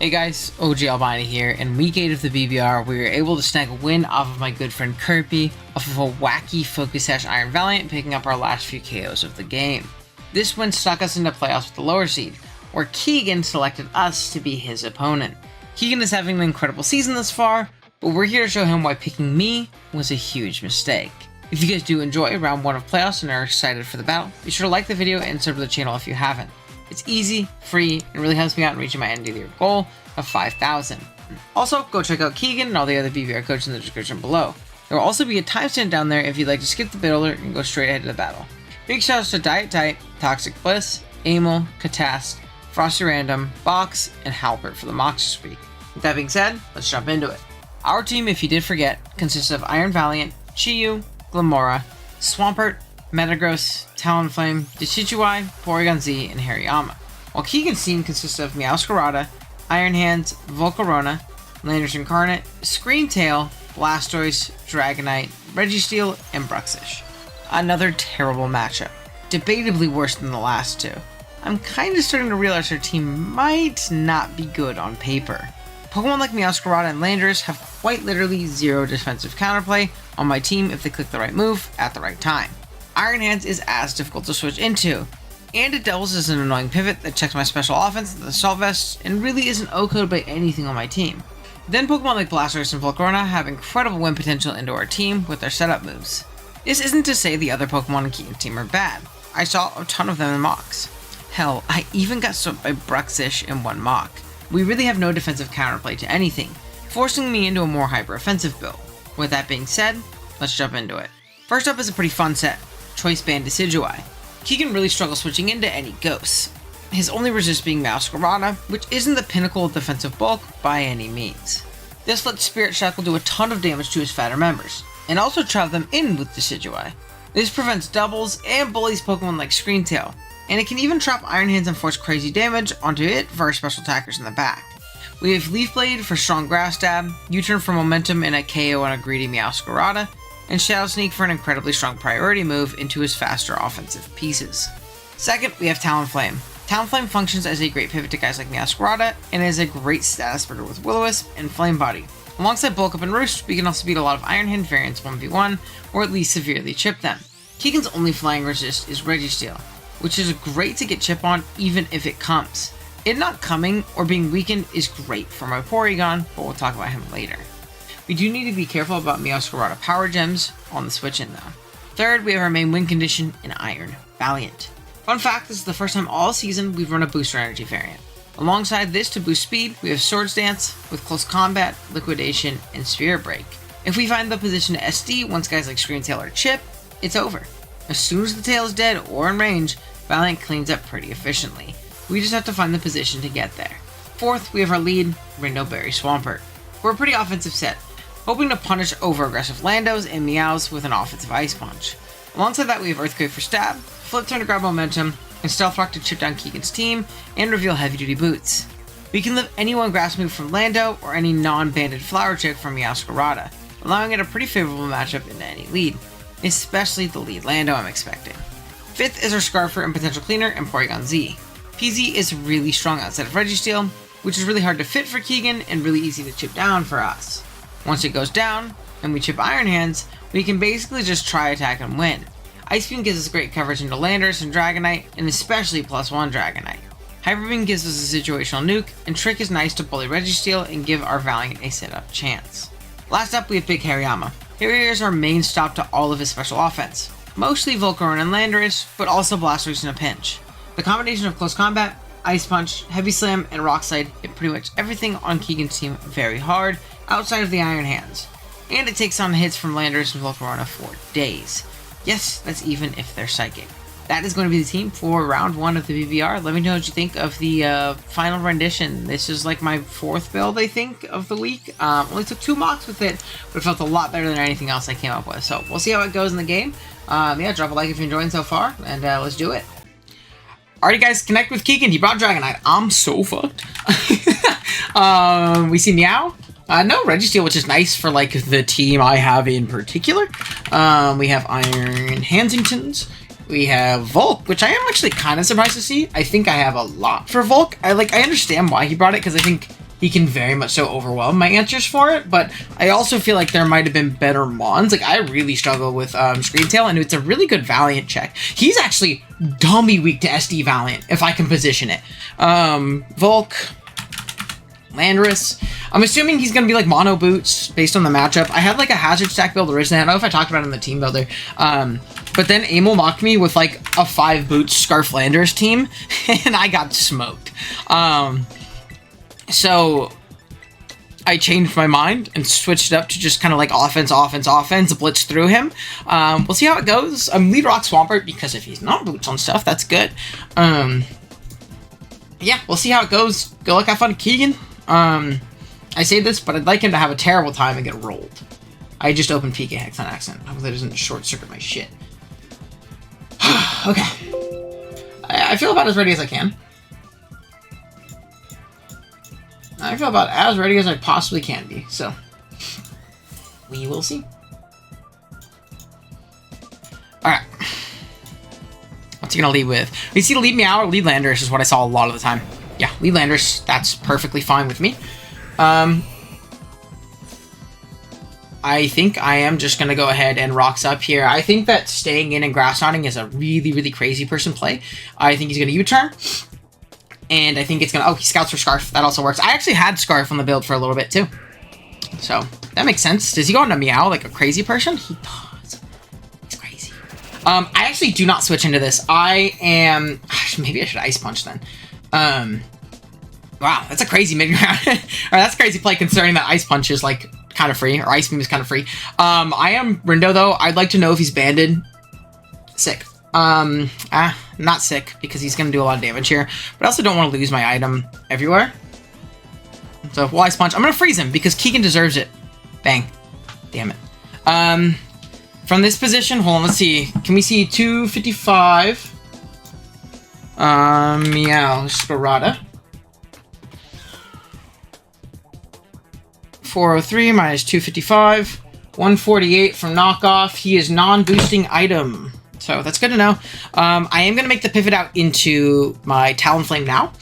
Hey guys, OGalbina here. In week 8 of the BBR, we were able to snag a win off of my good friend Kirby off of a wacky Focus Sash Iron Valiant, picking up our last few KOs of the game. This win stuck us into playoffs with the lower seed, where Keegan selected us to be his opponent. Keegan is having an incredible season thus far, but we're here to show him why picking me was a huge mistake. If you guys do enjoy round 1 of playoffs and are excited for the battle, be sure to like the video and sub to the channel if you haven't. It's easy, free, and really helps me out in reaching my end of the year goal of 5,000. Also, go check out Keegan and all the other BBR coaches in the description below. There will also be a timestamp down there if you'd like to skip the builder and go straight ahead to the battle. Big shoutouts to Diet Tight, Toxic Bliss, Amel, Catast, Frosty Random, Box, and Halpert for the mocks this week. With that being said, let's jump into it. Our team, if you did forget, consists of Iron Valiant, Chiyu, Glamora, Swampert, Metagross, Talonflame, Decidueye, Porygon Z, and Hariyama. While Keegan's team consists of Meowscarada, Iron Hands, Volcarona, Landorus Incarnate, Screamtail, Blastoise, Dragonite, Registeel, and Bruxish. Another terrible matchup, debatably worse than the last two. I'm kinda starting to realize our team might not be good on paper. Pokemon like Meowscarada and Landorus have quite literally zero defensive counterplay on my team if they click the right move at the right time. Iron Hands is as difficult to switch into, and it doubles as an annoying pivot that checks my special offense into the Assault Vest and really isn't O-code by anything on my team. Then Pokemon like Blastoise and Volcarona have incredible win potential into our team with their setup moves. This isn't to say the other Pokemon in Keegan's team are bad. I saw a ton of them in mocks. Hell, I even got swept by Bruxish in one mock. We really have no defensive counterplay to anything, forcing me into a more hyper-offensive build. With that being said, let's jump into it. First up is a pretty fun set. Choice Band Decidueye. Keegan really struggles switching into any ghosts, his only resist being Meowscarada, which isn't the pinnacle of defensive bulk by any means. This lets Spirit Shackle do a ton of damage to his fatter members, and also trap them in with Decidueye. This prevents doubles and bullies Pokemon like Screamtail, and it can even trap Iron Hands and force crazy damage onto it for our special attackers in the back. We have Leaf Blade for strong Grass Stab, U-Turn for momentum and a KO on a greedy Meowscarada, and Shadow Sneak for an incredibly strong priority move into his faster offensive pieces. Second, we have Talonflame. Talonflame functions as a great pivot to guys like Meowscarada, and is a great status spreader with Will-O-Wisp and Flame Body. Alongside Bulk Up and Roost, we can also beat a lot of Iron Hand variants 1v1, or at least severely chip them. Keegan's only flying resist is Registeel, which is great to get chip on even if it comes. It not coming or being weakened is great for my Porygon, but we'll talk about him later. We do need to be careful about Meowscarada Power Gems on the switch in though. Third, we have our main win condition in Iron Valiant. Fun fact, this is the first time all season we've run a Booster Energy variant. Alongside this, to boost speed, we have Swords Dance with Close Combat, Liquidation, and Spirit Break. If we find the position to SD once guys like Screamtail or Chip, it's over. As soon as the tail is dead or in range, Valiant cleans up pretty efficiently. We just have to find the position to get there. Fourth, we have our lead, Rindoberry Swampert. We're a pretty offensive set, hoping to punish over-aggressive Landos and Meows with an offensive Ice Punch. Alongside that, we have Earthquake for stab, Flip Turn to grab momentum, and Stealth Rock to chip down Keegan's team and reveal heavy-duty boots. We can live any one grass move from Lando or any non-banded Flower Chick from Meowscarada, allowing it a pretty favorable matchup into any lead, especially the lead Lando I'm expecting. Fifth is our Scarfer and Potential Cleaner and Porygon Z. PZ is really strong outside of Registeel, which is really hard to fit for Keegan and really easy to chip down for us. Once it goes down, and we chip Iron Hands, we can basically just try attack and win. Ice Beam gives us great coverage into Landorus and Dragonite, and especially +1 Dragonite. Hyper Beam gives us a situational nuke, and Trick is nice to bully Registeel and give our Valiant a setup chance. Last up, we have Big Hariyama. Hariyama is our main stop to all of his special offense. Mostly Volcarona and Landorus, but also Blastoise in a pinch. The combination of Close Combat, Ice Punch, Heavy Slam, and Rock Slide hit pretty much everything on Keegan's team very hard, outside of the Iron Hands. And it takes on hits from Landorus and Volcarona for days. Yes, that's even if they're Psychic. That is going to be the team for round 1 of the BBR. Let me know what you think of the final rendition. This is like my 4th build, I think, of the week. Only took 2 mocks with it, but it felt a lot better than anything else I came up with. So we'll see how it goes in the game. Yeah, drop a like if you're enjoying so far, and let's do it. Alrighty guys, connect with Keegan. He brought Dragonite. I'm so fucked. We see Meow. No, Registeel, which is nice for, like, the team I have in particular. We have Iron Hansingtons. We have Volk, which I am actually kind of surprised to see. I think I have a lot for Volk. I understand why he brought it, because I think he can very much so overwhelm my answers for it, but I also feel like there might have been better Mons. Like, I really struggle with Screentail, and it's a really good Valiant check. He's actually dummy weak to SD Valiant, if I can position it. Volk, Landorus. I'm assuming he's going to be like mono boots based on the matchup. I had like a hazard stack build originally. I don't know if I talked about it in the team builder. But then Amel mocked me with like a 5 boots Scarf Landorus team, and I got smoked. So I changed my mind and switched it up to just kind of like offense, blitz through him. We'll see how it goes. Lead Rock Swampert, because if he's not boots on stuff, that's good. Yeah, we'll see how it goes. Good luck, have fun, Keegan. I say this, but I'd like him to have a terrible time and get rolled. I just opened PK Hex on accident. Hopefully that doesn't short circuit my shit. Okay. I feel about as ready as I can. I feel about as ready as I possibly can be, so we will see. Alright. What's he gonna lead with? Is he lead Meow or lead Landorus is what I saw a lot of the time. Yeah, lead Landorus, that's perfectly fine with me. I think I am just going to go ahead and rocks up here. I think that staying in and grass knotting is a really, really crazy person play. I think he's going to U-turn. And I think it's going to... Oh, he scouts for Scarf. That also works. I actually had Scarf on the build for a little bit, too. So, that makes sense. Does he go into Meow like a crazy person? He does. He's crazy. I actually do not switch into this. I am... Maybe I should Ice Punch then. Wow, that's a crazy mid-round. Or that's a crazy play considering that Ice Punch is, like, kind of free. Or Ice Beam is kind of free. I am Rindo, though. I'd like to know if he's banded. Sick. Not sick, because he's going to do a lot of damage here. But I also don't want to lose my item everywhere. So, we'll Ice Punch. I'm going to freeze him, because Keegan deserves it. Bang. Damn it. From this position, hold on, let's see. Can we see 255? Meow, Scarada. 403 minus 255. 148 from knockoff. He is non-boosting item. So that's good to know. I am going to make the pivot out into my Talonflame now.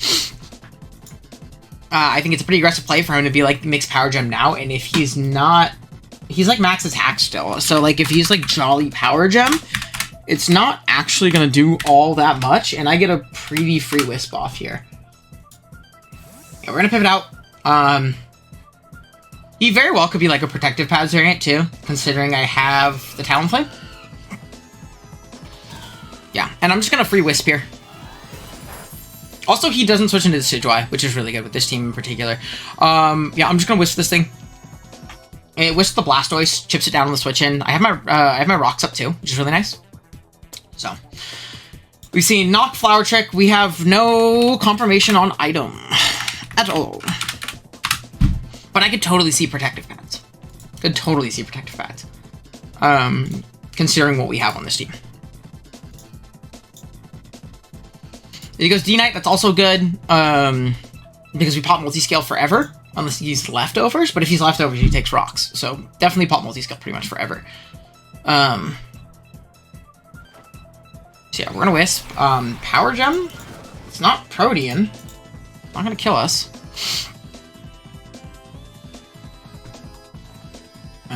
I think it's a pretty aggressive play for him to be like mixed Power Gem now. And if he's not... He's like max attack still. So like if he's like Jolly Power Gem, it's not actually going to do all that much. And I get a pretty free Wisp off here. Yeah, we're going to pivot out. He very well could be like a Protective Pads variant too, considering I have the Talonflame. Yeah, and I'm just going to free Wisp here. Also, he doesn't switch into the Sidgewai, which is really good with this team in particular. Yeah, I'm just going to Wisp this thing. It Wisps the Blastoise, chips it down on the switch in. I have my rocks up too, which is really nice. So, we've seen Knock, Flower Trick. We have no confirmation on item at all. But I could totally see Protective Pads. Could totally see Protective Pads. Considering what we have on this team. He goes D-Knight, that's also good. Because we pop multi-scale forever. Unless he's leftovers. But if he's leftovers, he takes rocks. So definitely pop multi-scale pretty much forever. So yeah, we're gonna Wisp. Power Gem? It's not Protean. It's not gonna kill us.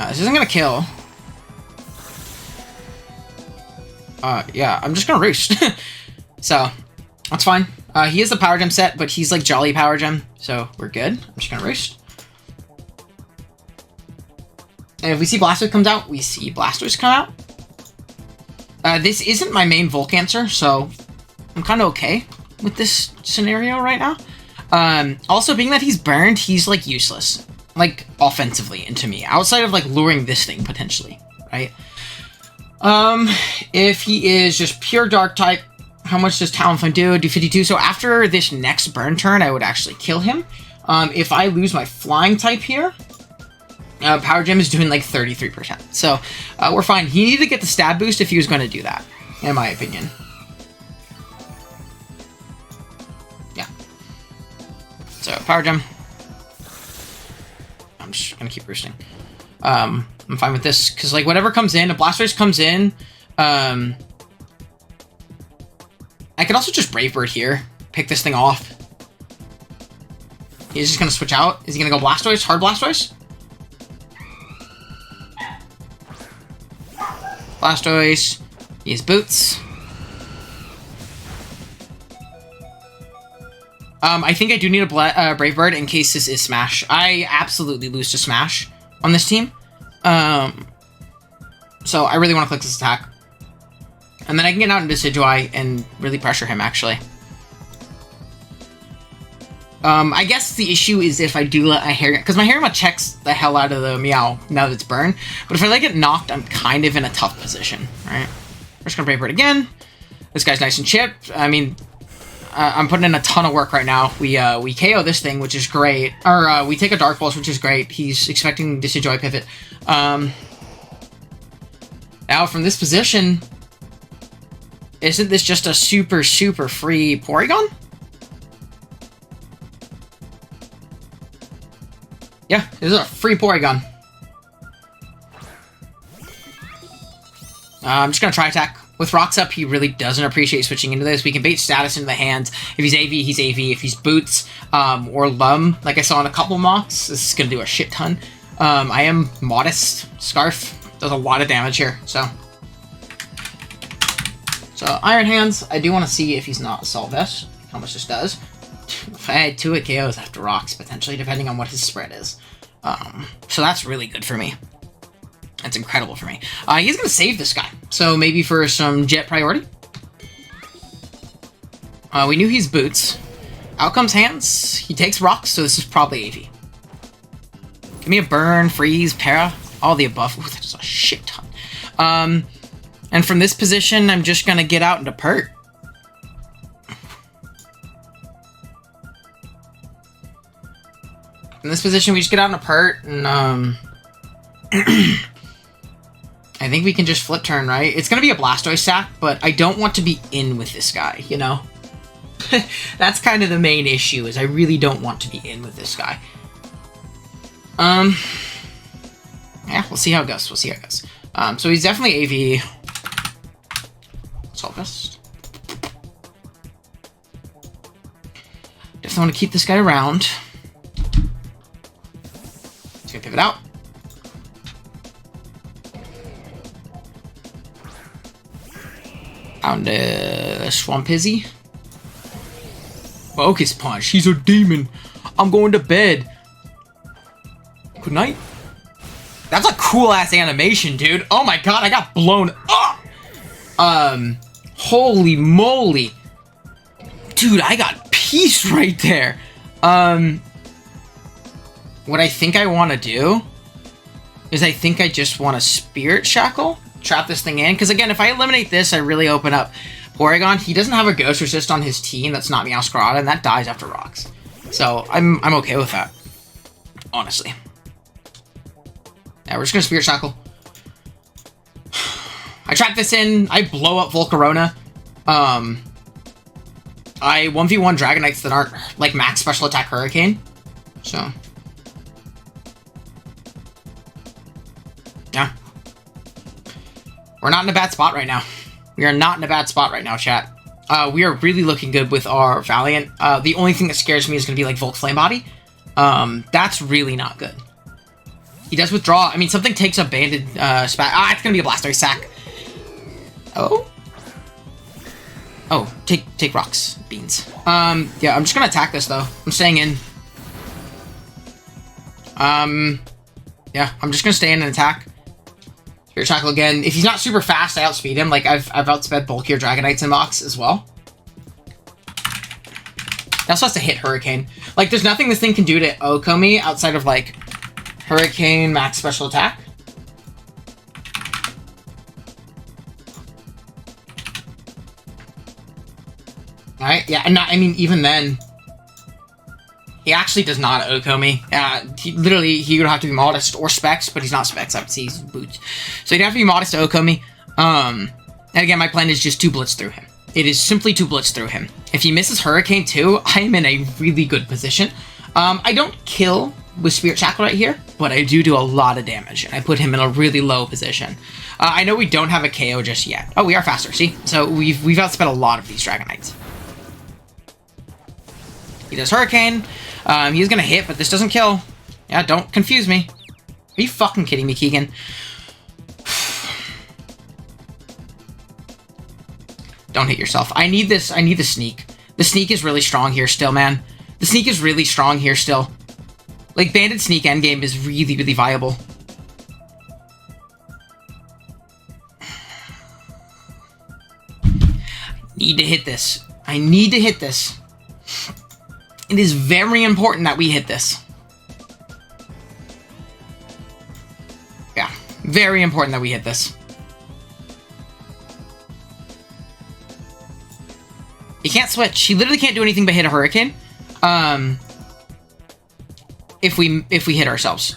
This isn't gonna kill. Yeah, I'm just gonna Roost. So, that's fine. He is the Power Gem set, but he's like Jolly Power Gem, so we're good. I'm just gonna Roost. And if we see Blastoise comes out, we see Blastoise come out. This isn't my main Volcancer, so I'm kind of okay with this scenario right now. Also, being that he's burned, he's like useless. Like, offensively into me. Outside of, like, luring this thing, potentially. Right? If he is just pure Dark type, how much does Talonflame do? Do 52. So after this next burn turn, I would actually kill him. If I lose my Flying type here, Power Gem is doing, like, 33%. So, we're fine. He needed to get the stab boost if he was going to do that, in my opinion. Yeah. So, Power Gem. I'm just gonna keep roosting. I'm fine with this, because, like, whatever comes in, if Blastoise comes in, I could also just Brave Bird here, pick this thing off. He's just gonna switch out. Is he gonna go Blastoise? Hard Blastoise? Blastoise. He has Boots. I think I do need a Brave Bird in case this is Smash. I absolutely lose to Smash on this team. So I really want to click this attack. And then I can get out into Decidueye and really pressure him, actually. I guess the issue is if I do let a Hariyama, because my Hariyama checks the hell out of the Meow now that it's burned. But if I let it knocked, I'm kind of in a tough position, right? We're just gonna Brave Bird again. This guy's nice and chipped. I mean, I'm putting in a ton of work right now. We KO this thing, which is great. Or we take a Dark Pulse, which is great. He's expecting Decidueye pivot. Now from this position, isn't this just a super, super free Porygon? Yeah, this is a free Porygon. I'm just going to try attack. With Rocks up, he really doesn't appreciate switching into this. We can bait status into the hands. If he's AV, he's AV. If he's Boots or Lum, like I saw in a couple mocks, this is going to do a shit ton. I am Modest. Scarf does a lot of damage here, so Iron Hands, I do want to see if he's not Assault Vest, how much this does. If I had 2 KOs after Rocks, potentially, depending on what his spread is. So that's really good for me. That's incredible for me. He's going to save this guy, so maybe for some Jet priority. We knew he's Boots. Out comes Hands. He takes Rocks, so this is probably AV. Give me a Burn, Freeze, Para, all the above. Ooh, that is a shit ton. And from this position, I'm just going to get out into Pert. In this position, we just get out into Pert, and I think we can just flip turn, right? It's going to be a Blastoise sack, but I don't want to be in with this guy, you know? That's kind of the main issue, is I really don't want to be in with this guy. Yeah, we'll see how it goes. We'll see how it goes. So he's definitely AV. Assault Vest. Definitely want to keep this guy around. He's going to pivot out. Down to Swampizzy. Focus Punch. He's a demon. I'm going to bed. Good night. That's a cool ass animation, dude. Oh my god, I got blown up. Holy moly. Dude, I got peace right there. What I think I want to do is I think I just want to Spirit Shackle. Trap this thing in. Because again, if I eliminate this, I really open up Porygon. He doesn't have a Ghost Resist on his team. That's not Meowscarada, and that dies after Rocks. So I'm okay with that. Honestly. Yeah, we're just going to Spirit Shackle. I trap this in. I blow up Volcarona. I 1v1 Dragonites that aren't like max special attack Hurricane. So. Yeah. We're not in a bad spot right now. We are not in a bad spot right now, chat. We are really looking good with our Valiant. The only thing that scares me is going to be like Volk Flame Body. That's really not good. He does withdraw. I mean, something takes a banded spat. Ah, it's going to be a Blastoise sack. Oh? Oh, take Rocks. Beans. Yeah, I'm just going to attack this, though. I'm staying in. Yeah, I'm just going to stay in and attack. Spirit Shackle again. If he's not super fast, I outspeed him. Like, I've outsped bulkier Dragonites in mocks as well. He also has to hit Hurricane. Like, there's nothing this thing can do to OHKO me outside of, like, Hurricane max special attack. Alright, yeah, and not, I mean, even then, he actually does not OHKO me. He would have to be Modest or Specs, but he's not Specs. I would say he's Boots. So he'd have to be Modest to OHKO me. And again, my plan is just to blitz through him. It is simply to blitz through him. If he misses Hurricane too, I am in a really good position. I don't kill with Spirit Shackle right here, but I do a lot of damage, and I put him in a really low position. I know we don't have a KO just yet. Oh, we are faster, see? So we've outspent a lot of these Dragonites. He does Hurricane. He's gonna hit, but this doesn't kill. Yeah, don't confuse me. Are you fucking kidding me, Keegan? Don't hit yourself. I need this. I need the sneak. The sneak is really strong here still, man. The sneak is really strong here still. Like, banded sneak endgame is really, really viable. Need to hit this. I need to hit this. It is very important that we hit this. Yeah, very important that we hit this. He can't switch. He literally can't do anything but hit a hurricane. If we hit ourselves.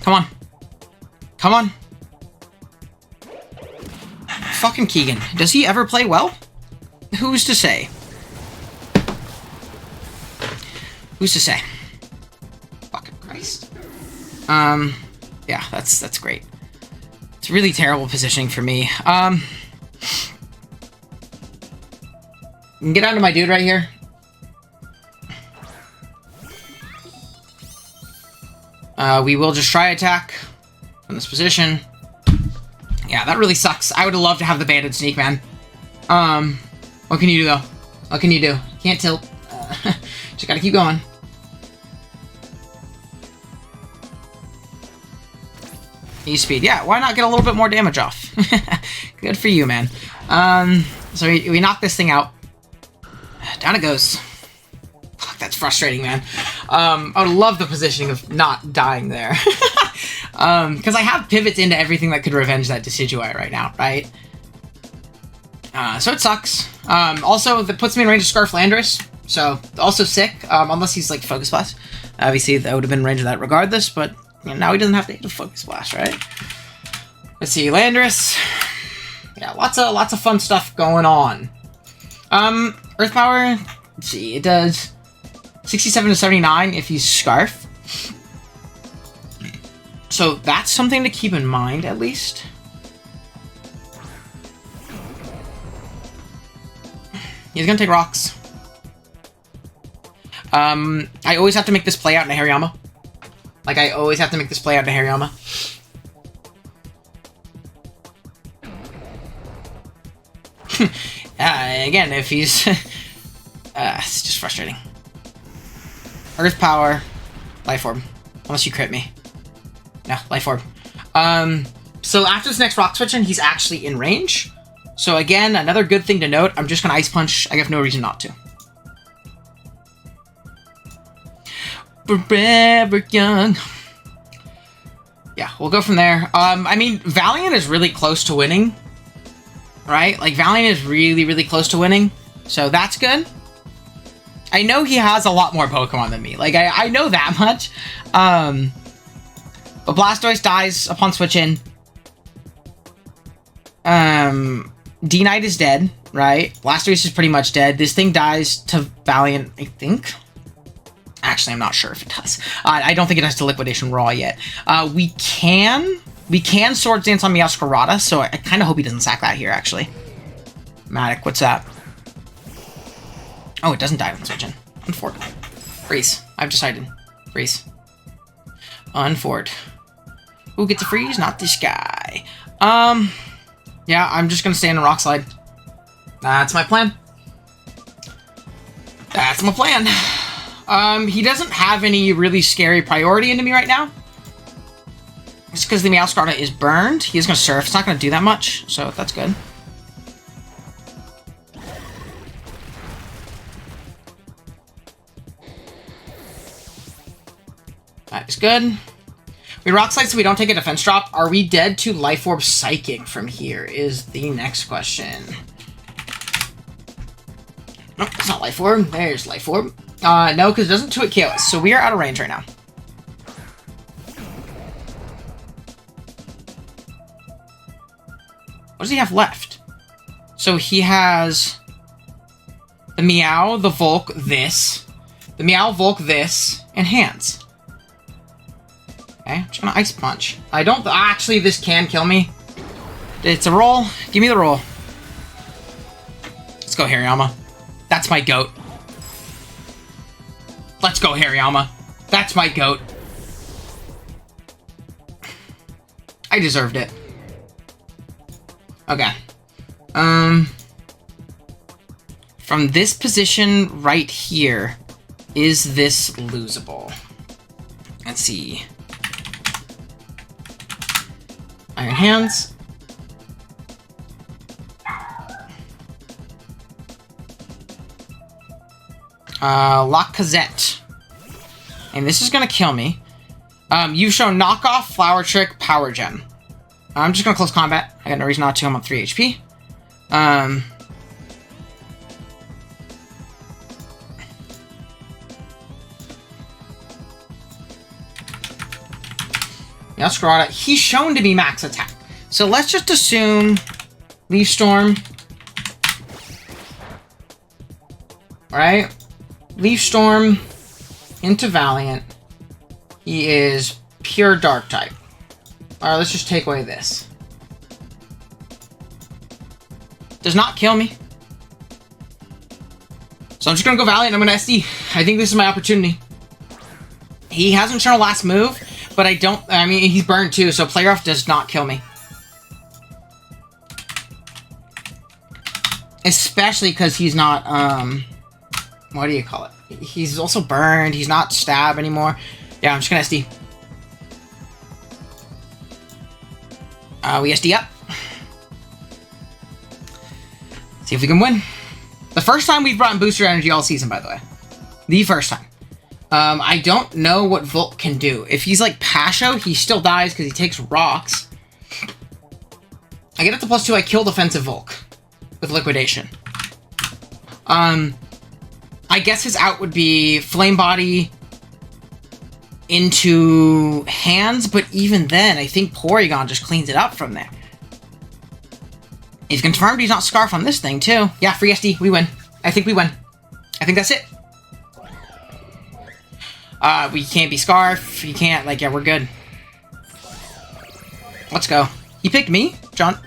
Come on. Come on. Fucking Keegan. Does he ever play well? Who's to say? Who's to say? Fucking Christ. Yeah, that's great. It's really terrible positioning for me. Get onto my dude right here. We will just try attack from this position. Yeah, that really sucks. I would have loved to have the banded sneak, man. What can you do, though? What can you do? Can't tilt. Just gotta keep going. E-speed. Yeah, why not get a little bit more damage off? Good for you, man. So we knock this thing out. Down it goes. Fuck, that's frustrating, man. I would love the positioning of not dying there. Because I have pivots into everything that could revenge that Decidueye right now, right? So it sucks. Also, that puts me in range of Scarf Landorus, so also sick, unless he's like Focus Blast. Obviously, that would have been in range of that regardless, but you know, now he doesn't have to hit a Focus Blast, right? Let's see, Landorus. Yeah, lots of fun stuff going on. Earth Power, let's see, it does 67 to 79 if he's Scarf. So that's something to keep in mind, at least. He's gonna take rocks. I always have to make this play out in a Hariyama. Like, I always have to make this play out in a Hariyama. Again, if he's... it's just frustrating. Earth Power. Life Orb. Unless you crit me. No, Life Orb. So after this next rock switching, he's actually in range. So again, another good thing to note, I'm just going to Ice Punch. I have no reason not to. Forever young. Yeah, we'll go from there. I mean, Valiant is really close to winning. Right? Like, Valiant is really, really close to winning. So that's good. I know he has a lot more Pokemon than me. Like, I know that much. But Blastoise dies upon switch in. D-Knight is dead, right? Blastoise is pretty much dead. This thing dies to Valiant, I think. Actually, I'm not sure if it does. I don't think it has to Liquidation Raw yet. We can Swords Dance on Meowscarada, so I kind of hope he doesn't sack that here, actually. Matic, what's that? Oh, it doesn't die on switch in. Unfort. Freeze. I've decided. Freeze. Unfort. Who gets a freeze? Not this guy. Yeah, I'm just gonna stay in a Rock Slide. That's my plan. That's my plan. He doesn't have any really scary priority into me right now. Just because the Meowscarada is burned. He's gonna Surf. It's not gonna do that much, so that's good. That is good. We Rock Slide so we don't take a defense drop. Are we dead to Life Orb Psychic from here is the next question. Nope, it's not Life Orb. There's Life Orb. No, because it doesn't 2-hit KO us, so we are out of range right now. What does he have left? So he has the Meow, the Volk, this. The Meow, Volk, this, and Hands. Okay, I'm just gonna Ice Punch. I don't... Actually, this can kill me. It's a roll. Give me the roll. Let's go, Hariyama. That's my goat. Let's go, Hariyama. That's my GOAT. I deserved it. Okay. From this position right here, is this losable? Let's see. Iron Hands. Lacazette. And this is gonna kill me. You've shown knockoff, flower trick, power gem. I'm just gonna close combat. I got no reason not to. I'm on 3 HP. Yeah, Scrata. He's shown to be max attack. So let's just assume Leaf Storm. Right? Leaf Storm into Valiant. He is pure dark type. Alright, let's just take away this. Does not kill me. So I'm just gonna go Valiant. I'm gonna SD. I think this is my opportunity. He hasn't shown a last move, but I mean, he's burned too, so Player Off does not kill me. Especially because he's not, what do you call it? He's also burned. He's not stab anymore. Yeah, I'm just gonna SD. We SD up. See if we can win. The first time we've brought in booster energy all season, by the way. The first time. I don't know what Volt can do. If he's like Pasho, he still dies because he takes rocks. I get up to +2, I kill defensive Volk with Liquidation. I guess his out would be Flame Body into Hands, but even then, I think Porygon just cleans it up from there. He's confirmed he's not Scarf on this thing, too. Yeah, free SD, we win. I think we win. I think that's it. We can't be Scarf, you can't, like, yeah, we're good. Let's go. He picked me? John,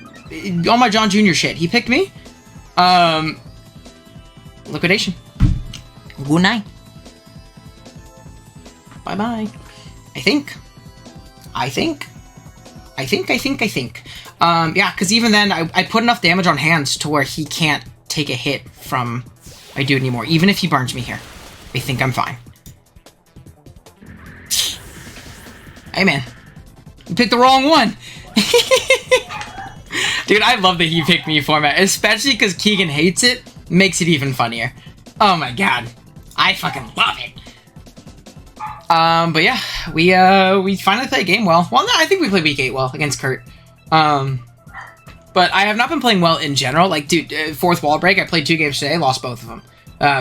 all my John Jr. shit, he picked me? Liquidation. Good night. Bye-bye. I think. Yeah, because even then, I put enough damage on Hands to where he can't take a hit from my dude anymore. Even if he burns me here. I think I'm fine. Hey, man. You picked the wrong one. Dude, I love the he picked me format. Especially because Keegan hates it. Makes it even funnier. Oh my god. I fucking love it. But yeah, we finally played a game well. Well, no, I think we played week 8 well against Kurt. But I have not been playing well in general. Like, dude, fourth wall break, I played 2 games today, lost both of them.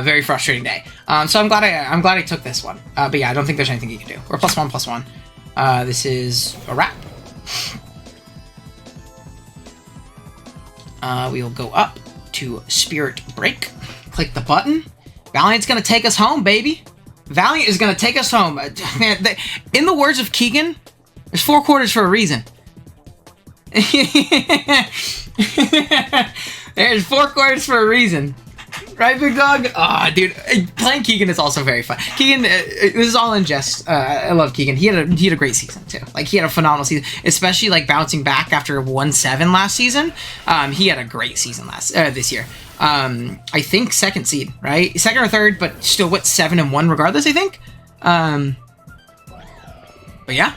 Very frustrating day. So I'm glad I took this one. But yeah, I don't think there's anything you can do. We're +1/+1. This is a wrap. We will go up to Spirit Break. Click the button. Valiant's gonna take us home, baby. Valiant is gonna take us home. Man, in the words of Keegan, there's 4 quarters for a reason. There's 4 quarters for a reason. Right, big dog? Ah, dude, playing Keegan is also very fun. Keegan, this is all in jest. I love Keegan. He had a great season too. Like, he had a phenomenal season, especially like bouncing back after 1-7 last season. He had a great season this year. I think 2nd seed, right? 2nd or 3rd, but still what 7-1 regardless. I think. But yeah,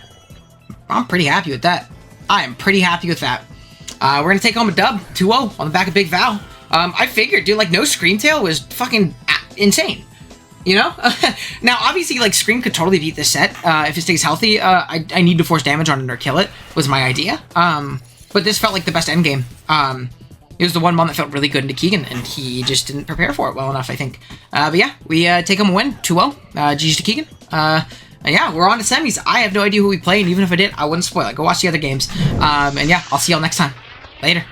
I'm pretty happy with that. I am pretty happy with that. We're gonna take home a dub, 2-0 on the back of Big Val. I figured, dude, like, no Screamtail was fucking insane. You know? Now, obviously, like, Scream could totally beat this set. If it stays healthy, I need to force damage on it or kill it, was my idea. But this felt like the best endgame. It was the one that felt really good into Keegan, and he just didn't prepare for it well enough, I think. But yeah, we take him a win, 2-0. GG's to Keegan. Yeah, we're on to semis. I have no idea who we play, and even if I did, I wouldn't spoil it. Go watch the other games. And yeah, I'll see y'all next time. Later.